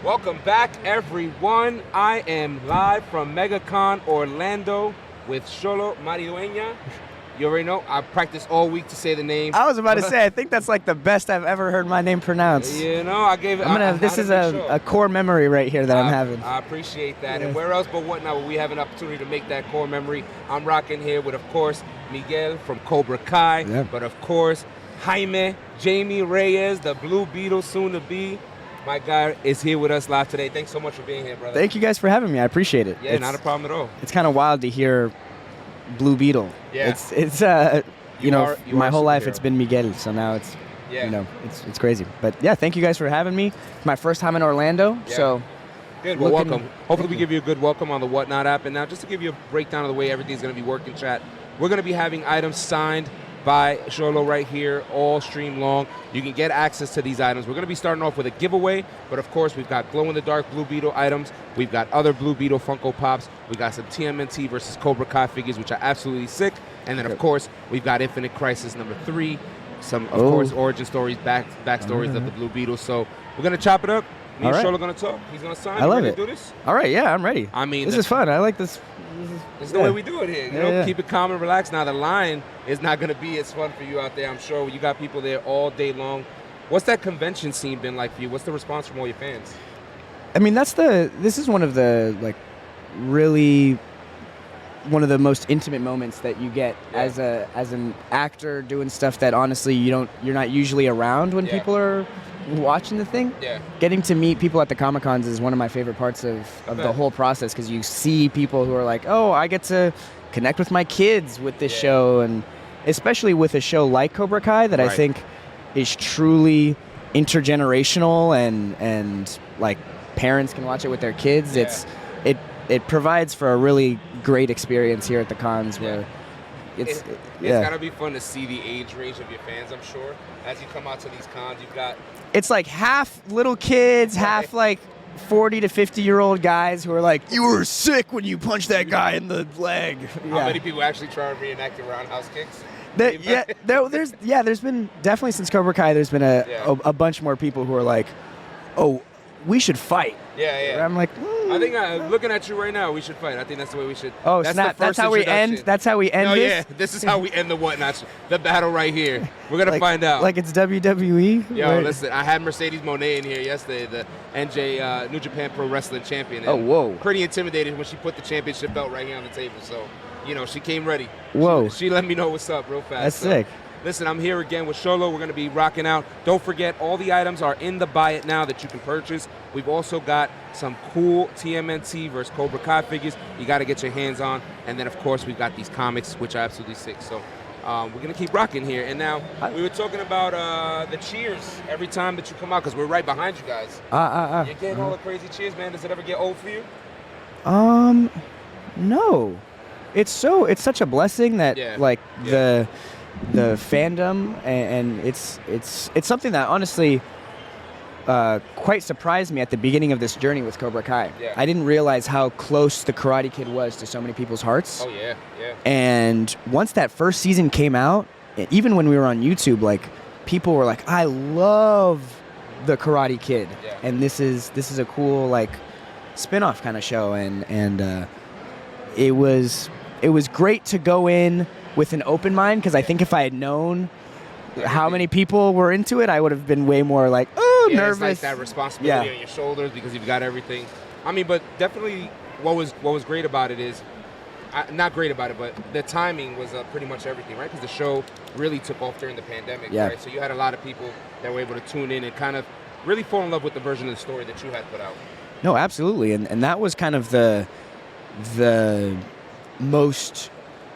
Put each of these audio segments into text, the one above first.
Welcome back, everyone. I am live from Megacon Orlando with Xolo Maridueña. You already know, I practiced all week to say the name. I was about to say, I think that's like the best I've ever heard my name pronounced. You know, I gave it. This is a core memory right here that I'm having. I appreciate that. Yeah. And where else but whatnot will we have an opportunity to make that core memory? I'm rocking here with, of course, Miguel from Cobra Kai, but of course, Jaime, Jaime Reyes, the Blue Beetle, soon to be. My guy is here with us live today. Thanks so much for being here, brother. Thank you guys for having me. I appreciate it. Yeah, not a problem at all. It's kind of wild to hear Blue Beetle. Yeah. It's you know, my whole life it's been Miguel, so now it's you know, it's crazy. But yeah, thank you guys for having me. It's my first time in Orlando, so good. Well, welcome. Hopefully we give you a good welcome on the Whatnot app. And now just to give you a breakdown of the way everything's going to be working, chat, we're going to be having items signed by Xolo right here, all stream long. You can get access to these items. We're going to be starting off with a giveaway, but of course we've got glow-in-the-dark Blue Beetle items. We've got other Blue Beetle Funko Pops. We got some TMNT versus Cobra Kai figures, which are absolutely sick. And then of course we've got Infinite Crisis number 3. Some of course origin stories, backstories of the Blue Beetle. So we're going to chop it up. Me and Xolo are going to talk. He's going to sign. I love it. Do this? All right, yeah, I'm ready. I mean, this is fun. I like this. This is the way we do it here. You know, keep it calm and relaxed. Now the line is not going to be as fun for you out there. I'm sure you got people there all day long. What's that convention scene been like for you? What's the response from all your fans? I mean, this is one of the really one of the most intimate moments that you get as an actor doing stuff that honestly you're not usually around when people are watching the thing. Getting to meet people at the Comic-Cons is one of my favorite parts of the whole process, because you see people who are like, oh, I get to connect with my kids with this show, and especially with a show like Cobra Kai that I think is truly intergenerational and like parents can watch it with their kids. It provides for a really great experience here at the cons where it's gotta be fun to see the age range of your fans. I'm sure as you come out to these cons, you've got it's like half little kids, half like 40 to 50-year-old guys who are like, you were sick when you punched that guy in the leg. How many people actually try to reenact the roundhouse kicks? There's been definitely since Cobra Kai, there's been a bunch more people who are like, oh, we should fight. I'm like, I think looking at you right now, we should fight. I think that's the way we should. Oh, snap! That's how we end. That's how we end this. Yeah, this is how we end the Whatnot. The battle right here. We're gonna find out. Like it's WWE. Yo, listen, I had Mercedes Moné in here yesterday, the NJ New Japan Pro Wrestling champion. Oh, whoa! Pretty intimidated when she put the championship belt right here on the table. So, you know, she came ready. Whoa! She let me know what's up real fast. That's sick. Listen, I'm here again with Xolo. We're going to be rocking out. Don't forget, all the items are in the Buy It Now that you can purchase. We've also got some cool TMNT versus Cobra Kai figures you got to get your hands on. And then, of course, we've got these comics, which are absolutely sick. So we're going to keep rocking here. And now, we were talking about the cheers every time that you come out, because we're right behind you guys. You're getting all the crazy cheers, man. Does it ever get old for you? No. It's such a blessing that, the fandom, and it's something that honestly quite surprised me at the beginning of this journey with Cobra Kai. I didn't realize how close the Karate Kid was to so many people's hearts. Oh yeah. And once that first season came out, even when we were on YouTube, like people were like, I love the Karate Kid, and this is a cool like spin-off kind of show, and it was great to go in with an open mind, because I think if I had known how many people were into it, I would have been way more like, nervous. It's like that responsibility on your shoulders because you've got everything. I mean, but definitely what was great about it is, not great about it, but the timing was pretty much everything, right? Because the show really took off during the pandemic, right? So you had a lot of people that were able to tune in and kind of really fall in love with the version of the story that you had put out. No, absolutely. And that was kind of the most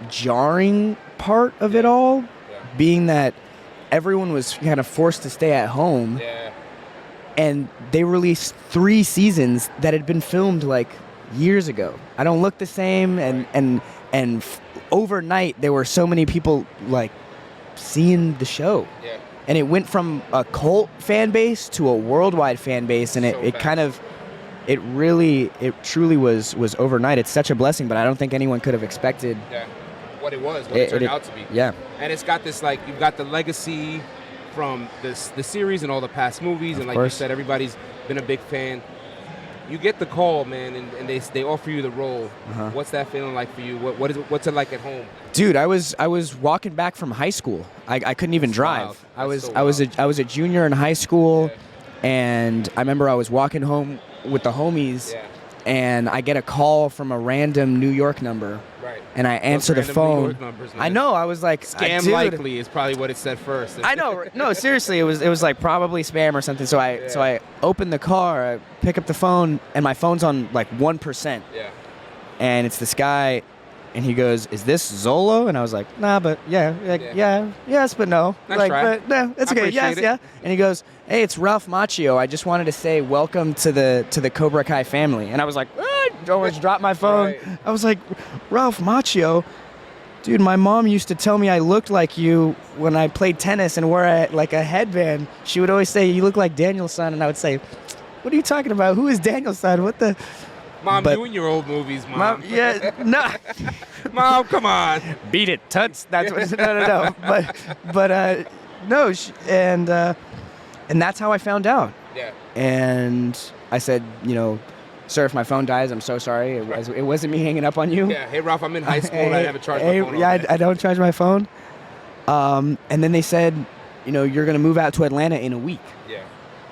jarring part of it all, being that everyone was kind of forced to stay at home, and they released 3 seasons that had been filmed like years ago. I Don't Look the Same, and overnight there were so many people like seeing the show, and it went from a cult fan base to a worldwide fan base, and it truly was overnight. It's such a blessing, but I don't think anyone could have expected what it turned out to be. And it's got this, like, you've got the legacy from the series and all the past movies, and like you said, everybody's been a big fan. you get the call, man, and they offer you the role. What's that feeling like for you? What's it like at home? Dude, I was walking back from high school. I couldn't even drive. I was a junior in high school, and I remember I was walking home with the homies, and I get a call from a random New York number. Right. And I answer the phone. New York numbers, I know. I was like, scam likely is probably what it said first. I know. No, seriously, it was like probably spam or something. So I open the car, I pick up the phone, and my phone's on like 1%. Yeah. And it's this guy, and he goes, "Is this Xolo?" And I was like, "Nah, but yes, but no." Nice try. But no, it's okay. Yes, yeah. And he goes, "Hey, it's Ralph Macchio. I just wanted to say welcome to the Cobra Kai family." And I was like, almost dropped my phone. Right. I was like, "Ralph Macchio, dude, my mom used to tell me I looked like you when I played tennis and wore a headband. She would always say, 'You look like Daniel's son.'" And I would say, "What are you talking about? Who is Daniel's son? What the?" Mom, you and your old movies, Mom. Yeah, no. Mom, come on. Beat it, Tuts. That's what. No. But no, and that's how I found out. Yeah. And I said, "Sir, if my phone dies, I'm so sorry. It wasn't me hanging up on you." Yeah. Hey, Ralph, I'm in high school and I haven't charged my phone. Yeah, I don't charge my phone. And then they said, "You're gonna move out to Atlanta in a week." Yeah.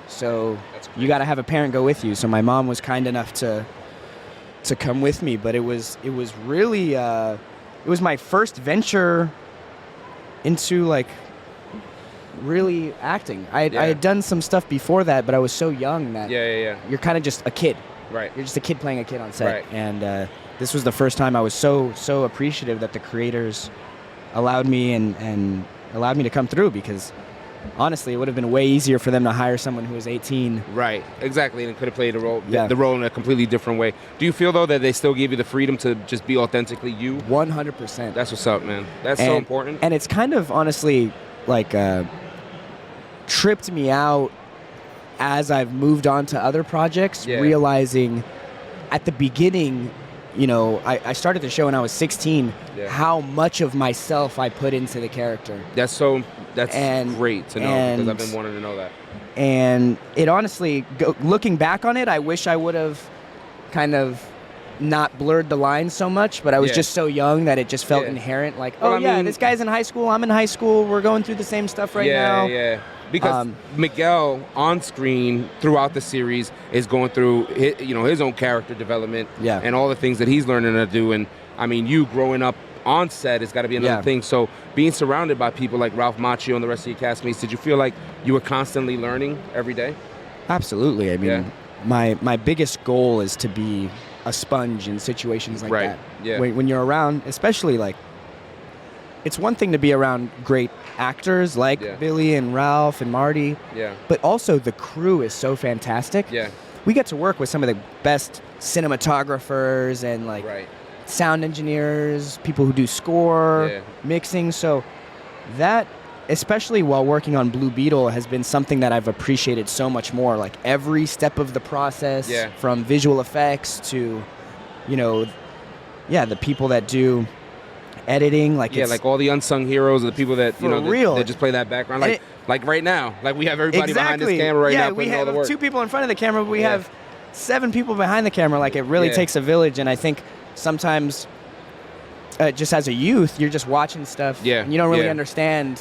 So you got to have a parent go with you. So my mom was kind enough to come with me, but it was really it was my first venture into like really acting. I had done some stuff before that, but I was so young that you're kind of just a kid. Right. You're just a kid playing a kid on set. Right. And this was the first time I was so appreciative that the creators allowed me and allowed me to come through, because honestly, it would have been way easier for them to hire someone who was 18. Right, exactly, and could have played the role in a completely different way. Do you feel, though, that they still gave you the freedom to just be authentically you? 100%. That's what's up, man. That's so important. And it's kind of, honestly, like, tripped me out as I've moved on to other projects, realizing at the beginning, I started the show when I was 16, how much of myself I put into the character. That's great to know, because I've been wanting to know that. And it honestly, looking back on it, I wish I would have kind of not blurred the lines so much, but I was just so young that it just felt inherent. Like, this guy's in high school, I'm in high school, we're going through the same stuff right now. Yeah. Because Miguel on screen throughout the series is going through his own character development and all the things that he's learning to do. And I mean, you growing up on set has got to be another thing. So being surrounded by people like Ralph Macchio and the rest of your castmates, did you feel like you were constantly learning every day? Absolutely. I mean, my biggest goal is to be a sponge in situations like that. Yeah. When you're around, especially like, it's one thing to be around great actors like Billy and Ralph and Marty, but also the crew is so fantastic. Yeah. We get to work with some of the best cinematographers and like sound engineers, people who do score, mixing. So that, especially while working on Blue Beetle, has been something that I've appreciated so much more. Like every step of the process, from visual effects to, the people that do editing, like like all the unsung heroes, the people that that just play that background, like right now, like we have everybody behind this camera right now putting all the work. We have 2 people in front of the camera, but we have 7 people behind the camera. Like it really takes a village, and I think sometimes, just as a youth, you're just watching stuff, and you don't really understand,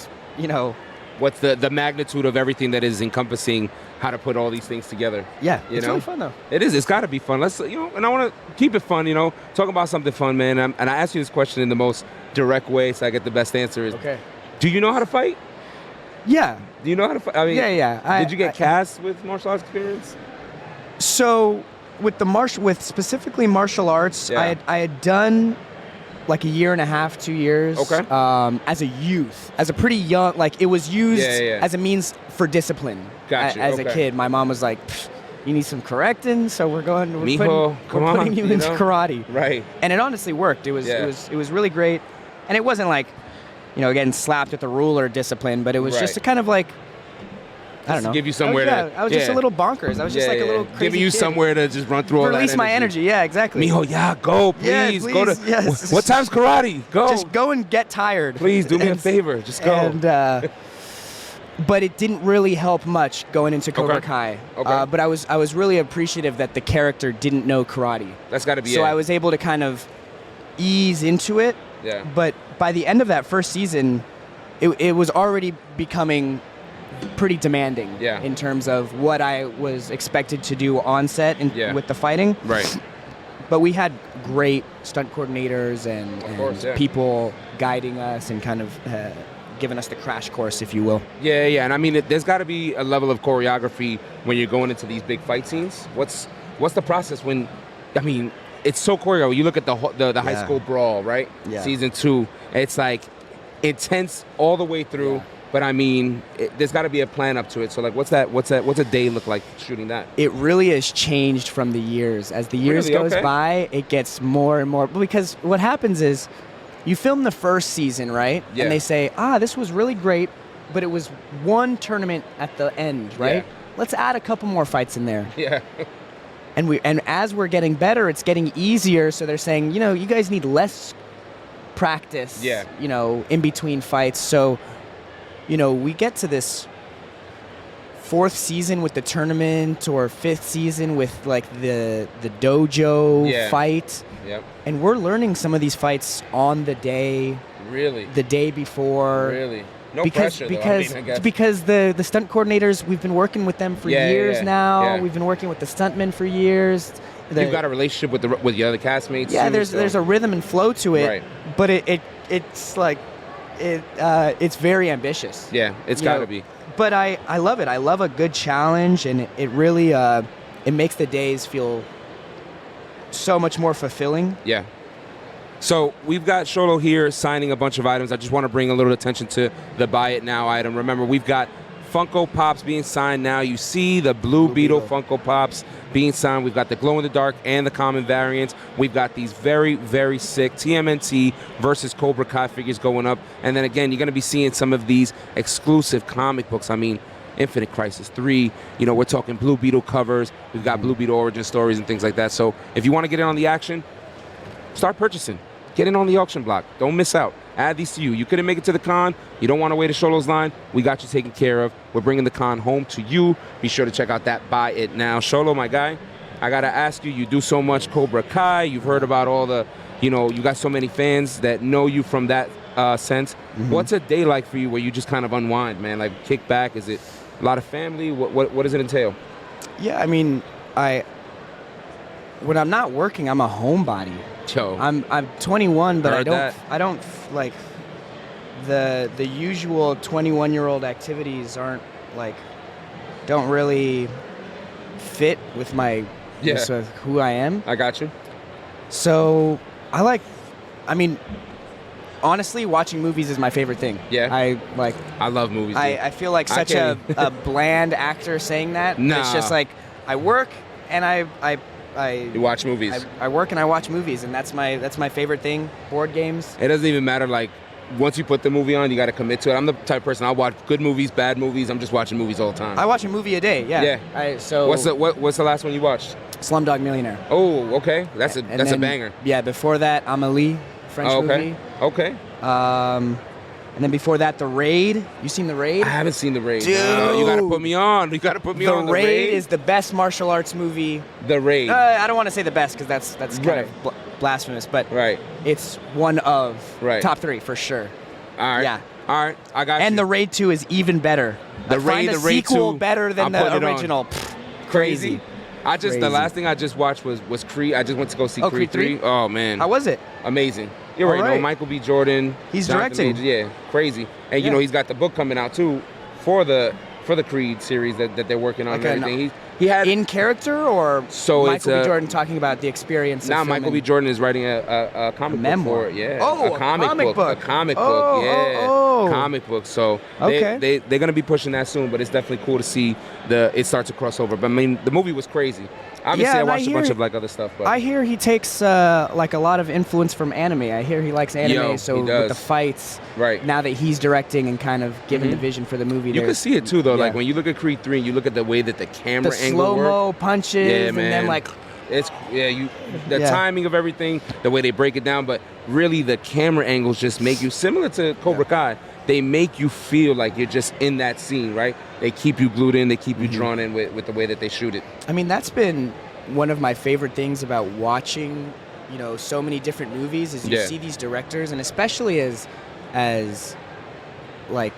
what's the magnitude of everything that is encompassing how to put all these things together. Yeah, it's really fun though. It is. It's got to be fun. Let's, and I want to keep it fun. Talk about something fun, man. And I ask you this question in the most direct way, so I get the best answer. Okay. Do you know how to fight? Yeah. Do you know how to fight? I mean, yeah. Did you get cast with martial arts experience? So with specifically martial arts, I had done like a year and a half, 2 years. Okay. As a youth, as a pretty young, like it was used as a means for discipline. Gotcha. As a kid, my mom was like, "You need some correcting, so we're putting you into karate." Right. And it honestly worked. It was really great, and it wasn't like, getting slapped with a ruler discipline, but it was just a kind of like, I don't know. Give you somewhere I was just a little bonkers. I was just like a little crazy giving you kid. Somewhere to just run through all that energy. Release my energy. Yeah, exactly. Mijo, go, please. Go to. What time's karate? Go. Just go and get tired. Please do me a favor. Just go. but it didn't really help much going into Cobra Kai. Okay. But I was really appreciative that the character didn't know karate. That's got to be so it. I was able to kind of ease into it. Yeah. But by the end of that first season, it was already becoming pretty demanding in terms of what I was expected to do on set and with the fighting. Right. But we had great stunt coordinators and people guiding us and kind of giving us the crash course, if you will. Yeah, and I mean, there's got to be a level of choreography when you're going into these big fight scenes. What's the process when, I mean, it's so choreographed. You look at the high school brawl, right? Yeah. Season 2, it's like intense all the way through. Yeah. But I mean, there's got to be a plan up to it. So like, what's a day look like shooting that? It really has changed from the years. As the years goes by, it gets more and more. Because what happens is, you film the first season, right? Yeah. And they say, this was really great, but it was one tournament at the end, right? Yeah. Let's add a couple more fights in there. Yeah. And as we're getting better, it's getting easier. So they're saying, you guys need less practice, in between fights. So, we get to this 4th season with the tournament or 5th season with like the dojo fight. Yep. And we're learning some of these fights on the day. Really? The day before. Really? No pressure, though. Because the stunt coordinators, we've been working with them for years now. Yeah. We've been working with the stuntmen for years. You've got a relationship with the other castmates. Yeah, too, there's a rhythm and flow to it. Right. But it's like it's very ambitious. Yeah, it's got to be. But I love it. I love a good challenge, and it really it makes the days feel so much more fulfilling. Yeah. So we've got Xolo here signing a bunch of items. I just want to bring a little attention to the Buy It Now item. Remember, we've got Funko Pops being signed now. You see the Blue Beetle Funko Pops being signed. We've got the glow-in-the-dark and the common variants. We've got these very, very sick TMNT versus Cobra Kai figures going up. And then again, you're going to be seeing some of these exclusive comic books. I mean, Infinite Crisis 3, we're talking Blue Beetle covers. We've got Blue Beetle origin stories and things like that. So if you want to get in on the action, start purchasing. Get in on the auction block. Don't miss out. Add these to you. You couldn't make it to the con. You don't want to wait to Xolo's line. We got you taken care of. We're bringing the con home to you. Be sure to check out that Buy It Now. Xolo, my guy, I got to ask you, you do so much Cobra Kai. You've heard about all the, you got so many fans that know you from that sense. Mm-hmm. What's a day like for you where you just kind of unwind, man? Like kick back? Is it a lot of family? What does it entail? Yeah, I mean, when I'm not working, I'm a homebody. Yo, I'm 21, but I don't like the usual 21-year-old activities don't really fit with my with who I am. I got you. So honestly, watching movies is my favorite thing. Yeah. I love movies. I feel like such a bland actor saying that. Nah. It's just like I work and you watch movies. I work and I watch movies, and that's my favorite thing. Board games. It doesn't even matter. Like once you put the movie on, you got to commit to it. I'm the type of person, I'll watch good movies, bad movies. I'm just watching movies all the time. I watch a movie a day. Yeah. Yeah. What's the last one you watched? Slumdog Millionaire. Oh, okay. That's a banger. Yeah. Before that, Amélie, French movie. Okay. And then before that, The Raid. You seen The Raid? I haven't seen The Raid. Dude. No, you got to put me on. The Raid. The Raid is the best martial arts movie. The Raid. I don't want to say the best because that's kind of blasphemous, but it's one of top 3 for sure. All right. Yeah. All right. I got you. And The Raid 2 is even better. The Raid 2 better than the original. Crazy. The last thing I just watched was Creed. I just went to go see Creed 3. Oh man. How was it? Amazing. You already know Michael B. Jordan. He's directing. Major, yeah, crazy. And he's got the book coming out too for the Creed series that they're working on and everything. He had in character or Michael B. Jordan talking about the experience. Now Michael B. Jordan is writing a comic book for it. Yeah. Oh, a comic book. A comic book. Yeah. Comic book. So they're gonna be pushing that soon, but it's definitely cool to see it start to cross over. But I mean, the movie was crazy. Obviously, I watched a bunch of other stuff. But I hear he takes a lot of influence from anime. I hear he likes anime, with the fights, now that he's directing and kind of giving the vision for the movie. You can see it too, though. Yeah. Like when you look at Creed 3 and you look at the way that the camera angle slow-mo punches, and then It's the timing of everything, the way they break it down, but really the camera angles just make you similar to Cobra Kai. They make you feel like you're just in that scene, right? They keep you glued in, they keep you drawn in with the way that they shoot it. I mean, that's been one of my favorite things about watching, so many different movies is you see these directors, and especially as like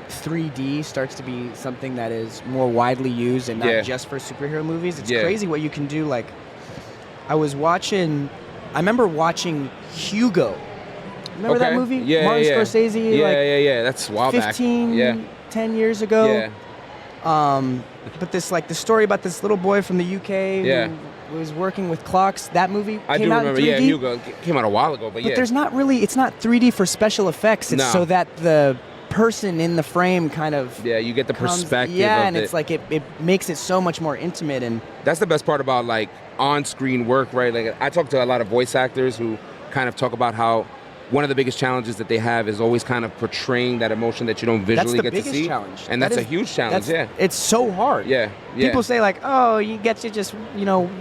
3D starts to be something that is more widely used and not just for superhero movies. It's crazy what you can do. Like, I remember watching Hugo. Remember that movie? Yeah, Martin Scorsese? Yeah. That's a while 10 years ago. Yeah. But the story about this little boy from the UK who was working with clocks. That movie came out in 3D. Yeah, Hugo came out a while ago, but there's not really, it's not 3D for special effects. It's so that the person in the frame kind of you get the perspective of and it. It's like it makes it so much more intimate, and that's the best part about like on-screen work, right? Like I talk to a lot of voice actors who kind of talk about how one of the biggest challenges that they have is always kind of portraying that emotion that you don't visually get to see. That's the biggest challenge. And that's a huge challenge, It's so hard. Yeah. People say like, oh, you get to just,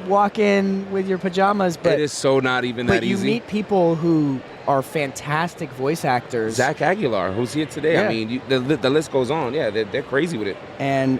walk in with your pajamas, but it is so not even that easy. But you meet people who are fantastic voice actors. Zach Aguilar, who's here today. Yeah. I mean, the list goes on. Yeah, they're crazy with it. And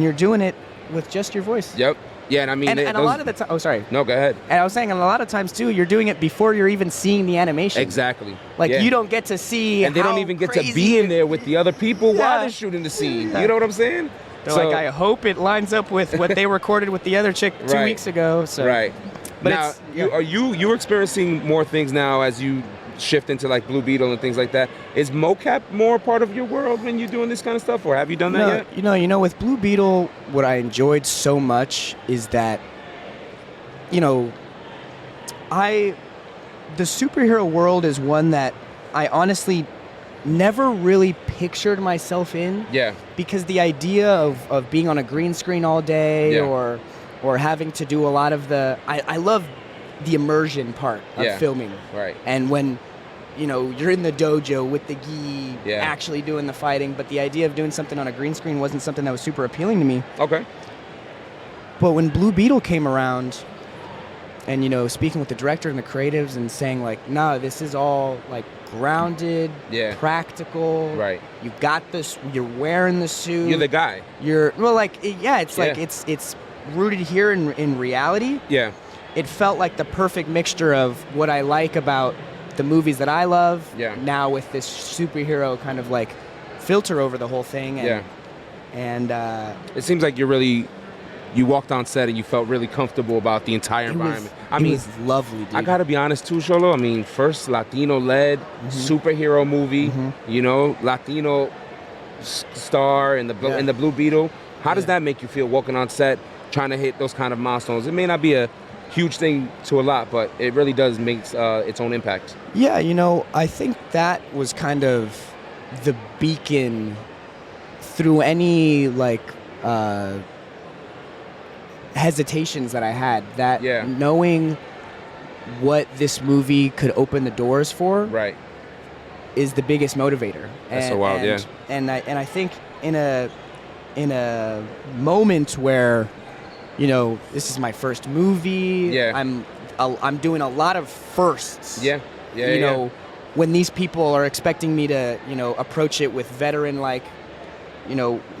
you're doing it with just your voice. Yep. Yeah, and I mean... And a lot of the time... Oh, sorry. No, go ahead. And I was saying, and a lot of times, too, you're doing it before you're even seeing the animation. Exactly. Like, you don't get to see and they don't even get to be in there with the other people while they're shooting the scene. You know what I'm saying? They're like, I hope it lines up with what they recorded with the other chick 2 weeks ago. So. Right. But now, are you experiencing more things now as you shift into like Blue Beetle and things like that? Is mocap more part of your world when you're doing this kind of stuff, or have you done that yet? With Blue Beetle, what I enjoyed so much is that, the superhero world is one that I honestly never really pictured myself in. Yeah. Because the idea of being on a green screen all day or having to do a lot of I love the immersion part of filming. Right. And when you're in the dojo with the gi actually doing the fighting, but the idea of doing something on a green screen wasn't something that was super appealing to me. Okay. But when Blue Beetle came around and, speaking with the director and the creatives and saying like, no, this is all like grounded, practical. Right. You got this, you're wearing the suit. You're the guy. It's rooted here in reality. Yeah. It felt like the perfect mixture of what I like about the movies that I love, now with this superhero kind of like filter over the whole thing. And it seems like you walked on set and you felt really comfortable about the entire environment. It was lovely, dude. I gotta be honest too, Xolo. I mean, first Latino-led superhero movie, Latino star in the Blue Beetle. How does that make you feel walking on set, trying to hit those kind of milestones? It may not be a huge thing to a lot, but it really does make its own impact. Yeah, I think that was kind of the beacon through any hesitations that I had. That knowing what this movie could open the doors for, is the biggest motivator. That's so wild, And I think in a moment where, this is my first movie. Yeah. I'm doing a lot of firsts. Yeah. When these people are expecting me to, approach it with veteran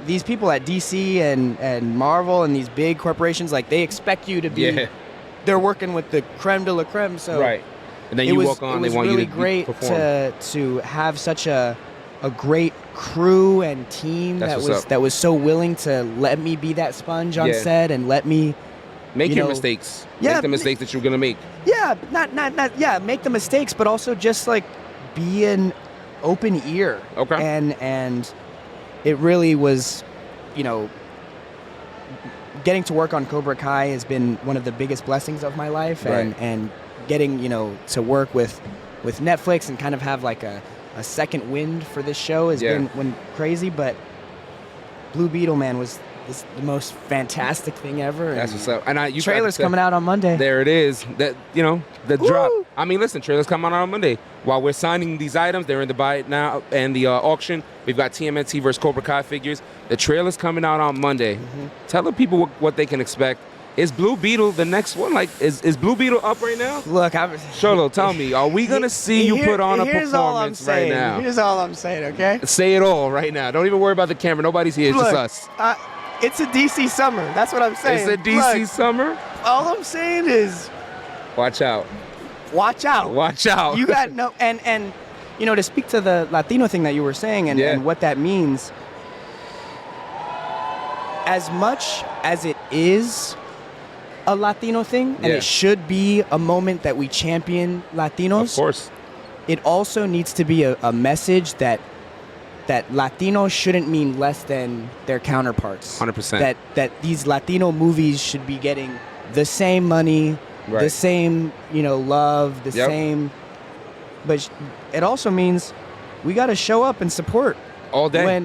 these people at DC and Marvel and these big corporations, they expect you to be. They're working with the creme de la creme. So and then you walk on. They want really you to great perform. to have such a great crew and team that was so willing to let me be that sponge on set and let me make your mistakes. Make the mistakes that you're gonna make. Yeah, not make the mistakes, but also just be an open ear. Okay. And it really was, getting to work on Cobra Kai has been one of the biggest blessings of my life, and getting to work with Netflix and kind of have a second wind for this show has been crazy. But Blue Beetle, man, was the most fantastic thing ever. That's what's up. And trailer's coming out on Monday. There it is. The drop. I mean, listen, trailers come out on Monday. While we're signing these items, they're in the buy now and the auction. We've got TMNT versus Cobra Kai figures. The trailer's coming out on Monday. Tell the people what they can expect. Is Blue Beetle the next one? Like, is Blue Beetle up right now? Look, Xolo, tell me, are we gonna see you put on a performance right now? Here's all I'm saying, okay? Say it all right now. Don't even worry about the camera. Nobody's here. It's Look, just us. It's a DC summer. That's what I'm saying. It's a DC Look, summer. all I'm saying is, Watch out. watch out. Watch out. You got no, and you know, to speak to the Latino thing that you were saying and what that means, as much as it is a Latino thing, and it should be a moment that we champion Latinos. Of course. It also needs to be a message that Latinos shouldn't mean less than their counterparts. 100%. That these Latino movies should be getting the same money, the same, you know, love, the same. But it also means we got to show up and support all day.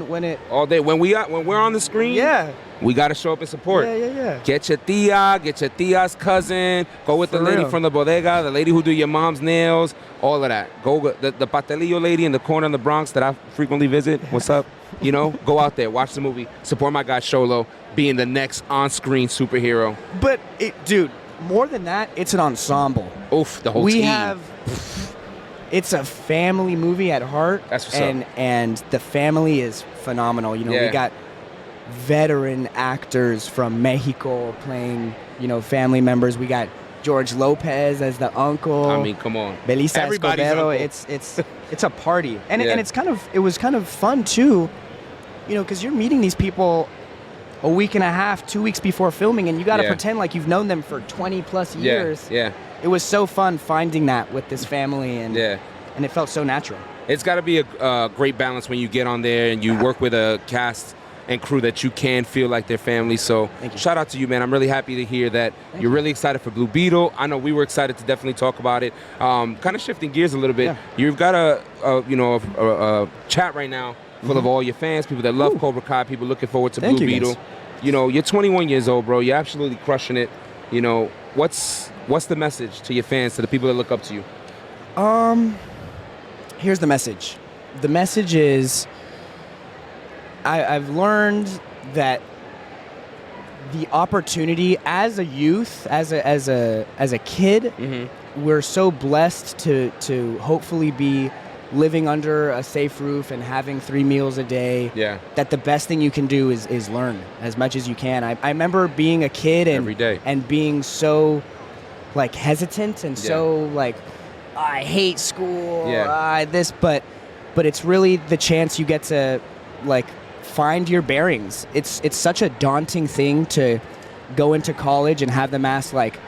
All day when we're on the screen. Yeah. We got to show up and support. Yeah. Get your tia, get your tia's cousin. Go with the lady from the bodega, the lady who do your mom's nails, all of that. Go with the patelillo lady in the corner in the Bronx that I frequently visit. What's up? You know, go out there, watch the movie, support my guy Xolo being the next on-screen superhero. But, dude, more than that, it's an ensemble. Oof, the whole team. It's a family movie at heart. That's what's up. And the family is phenomenal. You know, we got veteran actors from Mexico playing, you know, family members. We got George Lopez as the uncle. I mean, come on. Belisa Everybody's Escobedo. uncle. It's a party. And it was kind of fun too, you know, because you're meeting these people a week and a half, 2 weeks before filming, and you got to pretend like you've known them for 20 plus years. Yeah. It was so fun finding that with this family, and it felt so natural. It's got to be a great balance when you get on there and you work with a cast and crew that you can feel like their family. So shout out to you, man. I'm really happy to hear that you're really excited for Blue Beetle. I know we were excited to definitely talk about it. Kind of shifting gears a little bit. You've got a chat right now full of all your fans, people that love Cobra Kai, people looking forward to Blue Beetle. Guys. You know, you're 21 years old, bro. You're absolutely crushing it. You know, what's the message to your fans, to the people that look up to you? Here's the message. The message is, I've learned that the opportunity as a youth, as a kid, we're so blessed to hopefully be living under a safe roof and having 3 meals a day. That the best thing you can do is learn as much as you can. I remember being a kid every day and being so like hesitant and so like, I hate school, but it's really the chance you get to like find your bearings. It's such a daunting thing to go into college and have them ask like,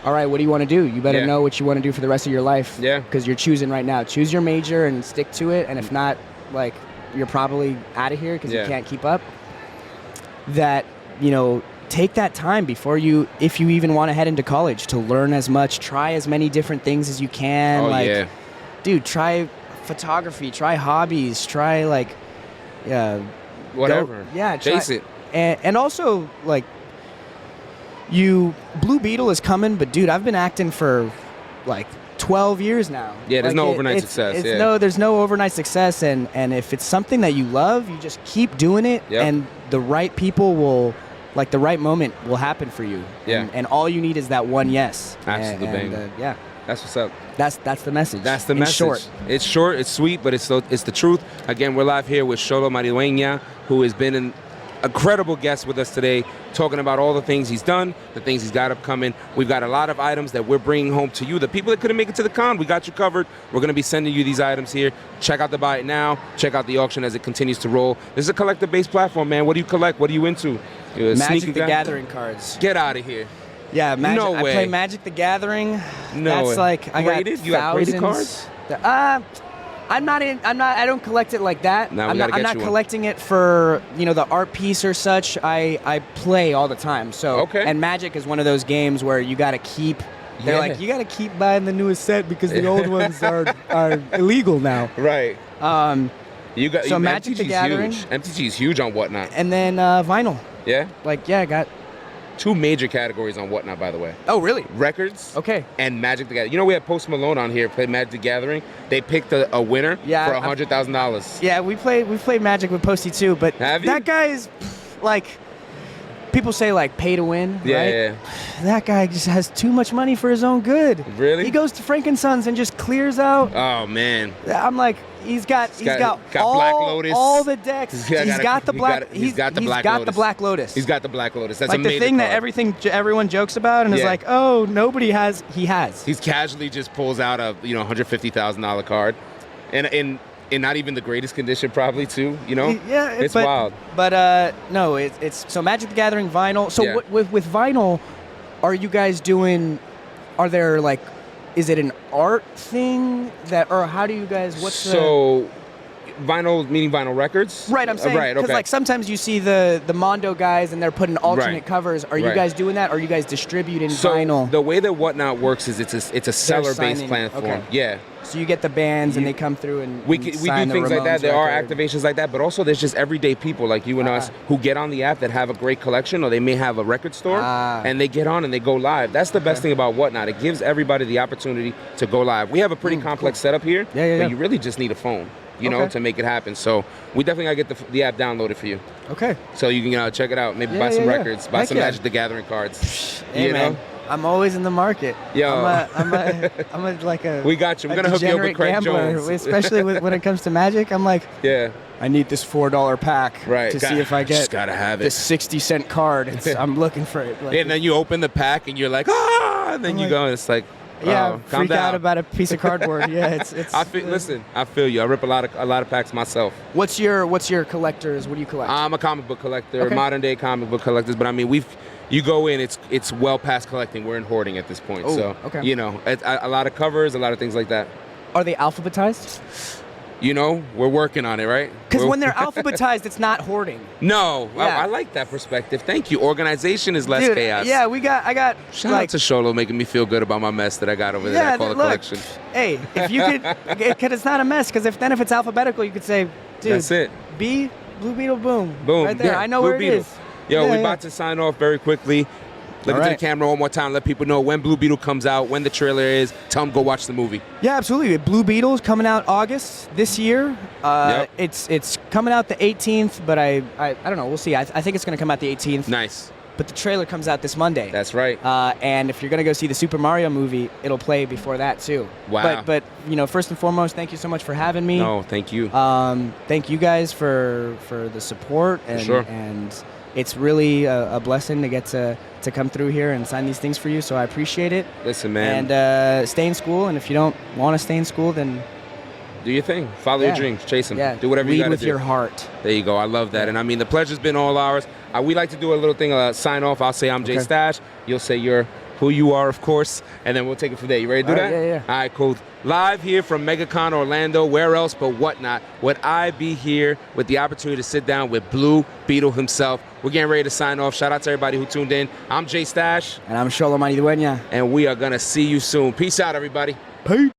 all right, what do you want to do? You better know what you want to do for the rest of your life. Because you're choosing right now. Choose your major and stick to it. And if not, like, you're probably out of here because you can't keep up. That, you know, take that time before if you even want to head into college, to learn as much, try as many different things as you can. Dude, try photography, try hobbies, try like, whatever. Chase it. And also, like, Blue Beetle is coming, but dude, I've been acting for like 12 years now. There's like, no overnight success. There's no overnight success, and if it's something that you love, you just keep doing it, and the right people will, like the right moment will happen for you. And all you need is that one yes. Absolutely. That's what's up. That's the message. That's the message. Short. It's short, it's sweet, but it's the truth. Again, we're live here with Xolo Maridueña, who has been an incredible guest with us today, talking about all the things he's done, the things he's got upcoming. We've got a lot of items that we're bringing home to you. The people that couldn't make it to the con, we got you covered. We're going to be sending you these items here. Check out the Buy It Now. Check out the auction as it continues to roll. This is a collector-based platform, man. What do you collect? What are you into? Magic the Gathering cards. Get out of here. Yeah, Magic. No way. I play Magic the Gathering. No That's way. like I got you got graded cards? I don't collect it like that. I'm not collecting it for, you know, the art piece or such. I play all the time. So and Magic is one of those games where you got to keep. They're like, you got to keep buying the newest set because the old ones are illegal now. Right. Magic the Gathering. MTG is huge on Whatnot. And then vinyl. Yeah. I got 2 major categories on Whatnot, by the way. Oh, really? Records. Okay. And Magic the Gathering. You know, we had Post Malone on here, played Magic the Gathering. They picked a winner for $100,000. Yeah, we played Magic with Posty too, but Have you? that guy is like, people say like pay to win, Yeah, right? yeah. That guy just has too much money for his own good. Really? He goes to Frankensons and just clears out. Oh man. I'm like, he's got all, Black Lotus. all the decks. He's got the Black Lotus. He's got the Black Lotus. That's like a the major thing card. that everyone jokes about and is like, oh, nobody has. He has. He's casually just pulls out a $150,000 card, and in not even the greatest condition probably too. Yeah, it's wild. But no, it's so Magic the Gathering vinyl. So with vinyl, are you guys doing? Are there like? Is it an art thing or how do you guys? Vinyl meaning vinyl records? Right, I'm saying because like sometimes you see the Mondo guys and they're putting alternate covers. Are you guys doing that? Or are you guys distributing vinyl? The way that Whatnot works is it's a seller-based platform. Okay. Yeah. So you get the bands and they come through and we do things like that. There are activations like that, but also there's just everyday people like you and us who get on the app that have a great collection, or they may have a record store and they get on and they go live. That's the best thing about Whatnot. It gives everybody the opportunity to go live. We have a pretty complex setup here, but you really just need a phone, to make it happen. So we definitely gotta get the app downloaded for you. Okay. So you can check it out. Maybe buy some records, buy some Magic the Gathering cards. Hey, man. I'm always in the market. Yo. I'm like a. We got you. We're gonna hook you up with Craig gambler, Jones, especially when it comes to Magic. I'm like, I need this $4 pack to see if I get just gotta have it. This 60-cent card. I'm looking for it. Like, and then you open the pack and you're like, and then you go and it's like, freak out about a piece of cardboard. it's. Listen, I feel you. I rip a lot of packs myself. What's your collectors? What do you collect? I'm a comic book collector, modern day comic book collectors. But I mean, you go in, it's well past collecting. We're in hoarding at this point. It's a lot of covers, a lot of things like that. Are they alphabetized? We're working on it, right? Because when they're alphabetized, it's not hoarding. No, I like that perspective. Thank you. Organization is less chaos. Yeah, I got. Shout out to Xolo making me feel good about my mess that I got over there. I call a collection. Hey, if you could, because it's not a mess. Because if it's alphabetical, you could say, dude, that's it. B, Blue Beetle, boom, right there. I know Blue Beetle. It is. Yo, we're about to sign off very quickly. Look into the camera one more time. Let people know when Blue Beetle comes out, when the trailer is. Tell them go watch the movie. Yeah, absolutely. Blue Beetle is coming out August this year. It's coming out the 18th, but I don't know. We'll see. I think it's going to come out the 18th. Nice. But the trailer comes out this Monday. That's right. And if you're going to go see the Super Mario movie, it'll play before that too. Wow. But first and foremost, thank you so much for having me. No, thank you. Thank you guys for the support and it's really a blessing to get to come through here and sign these things for you, so I appreciate it. Listen, man. And stay in school, and if you don't want to stay in school, then do your thing. Follow your dreams. Chase them. Yeah. Do whatever you got to do. Lead with your heart. There you go. I love that. And I mean, the pleasure's been all ours. We like to do a little thing, sign off. I'll say I'm Jay Stash. You'll say you're who you are, of course, and then we'll take it from there. You ready to do that? Yeah. All right, cool. Live here from Megacon Orlando. Where else but Whatnot would I be here with the opportunity to sit down with Blue Beetle himself? We're getting ready to sign off. Shout out to everybody who tuned in. I'm Jay Stash. And I'm Xolo Maridueña. And we are going to see you soon. Peace out, everybody. Peace.